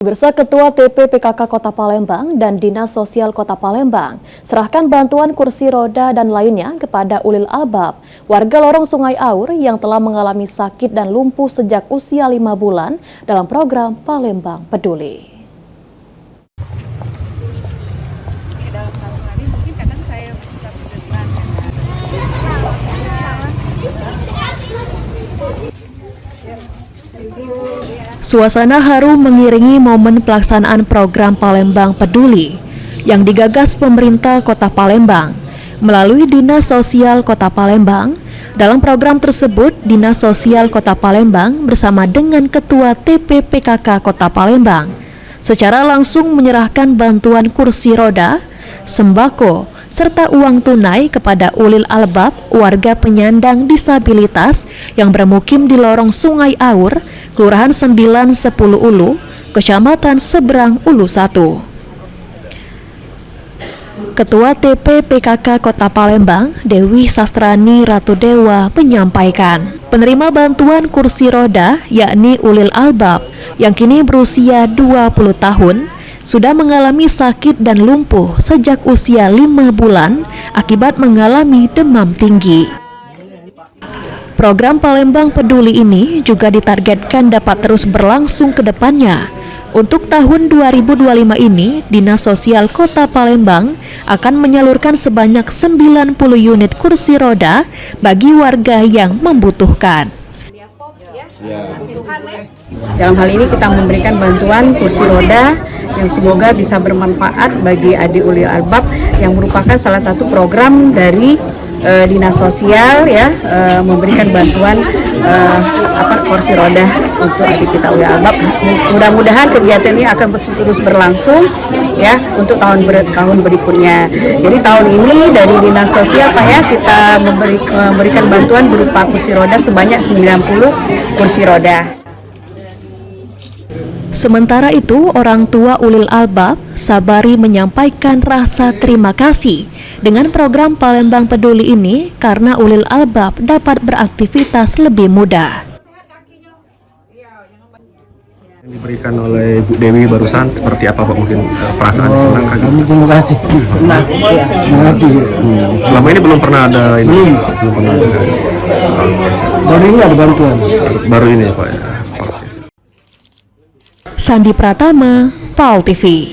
Pemirsa, Ketua TP PKK Kota Palembang dan Dinas Sosial Kota Palembang serahkan bantuan kursi roda dan lainnya kepada Ulil Albab, warga lorong Sungai Aur yang telah mengalami sakit dan lumpuh sejak usia 5 bulan dalam program Palembang Peduli. Suasana haru mengiringi momen pelaksanaan program Palembang Peduli yang digagas pemerintah Kota Palembang melalui Dinas Sosial Kota Palembang. Dalam program tersebut, Dinas Sosial Kota Palembang bersama dengan Ketua TP PKK Kota Palembang secara langsung menyerahkan bantuan kursi roda, sembako, serta uang tunai kepada Ulil Albab, warga penyandang disabilitas yang bermukim di lorong Sungai Aur, Kelurahan 910 Ulu, Kecamatan Seberang Ulu 1. Ketua TP PKK Kota Palembang, Dewi Sastrani Ratudewa, menyampaikan penerima bantuan kursi roda yakni Ulil Albab yang kini berusia 20 tahun sudah mengalami sakit dan lumpuh sejak usia 5 bulan akibat mengalami demam tinggi. Program Palembang Peduli ini juga ditargetkan dapat terus berlangsung ke depannya. Untuk tahun 2025 ini, Dinas Sosial Kota Palembang akan menyalurkan sebanyak 90 unit kursi roda bagi warga yang membutuhkan. Dalam hal ini kita memberikan bantuan kursi roda yang semoga bisa bermanfaat bagi adik Ulil Albab yang merupakan salah satu program dari Dinas Sosial memberikan bantuan kursi roda untuk adik kita Ulil Albab. Mudah-mudahan kegiatan ini akan terus berlangsung untuk tahun berikutnya. Jadi tahun ini dari Dinas Sosial kita memberikan bantuan berupa kursi roda sebanyak 90 kursi roda. Sementara itu, orang tua Ulil Albab, Sabari, menyampaikan rasa terima kasih dengan program Palembang Peduli ini karena Ulil Albab dapat beraktivitas lebih mudah. Yang diberikan oleh Bu Dewi barusan seperti apa Pak, mungkin perasaan senang kan? Terima kasih. Senang. Selama ini belum pernah ada ini. Belum pernah ada. Baru ini ada bantuan. Baru ini ya Pak ya. Sandi Pratama, PAL TV.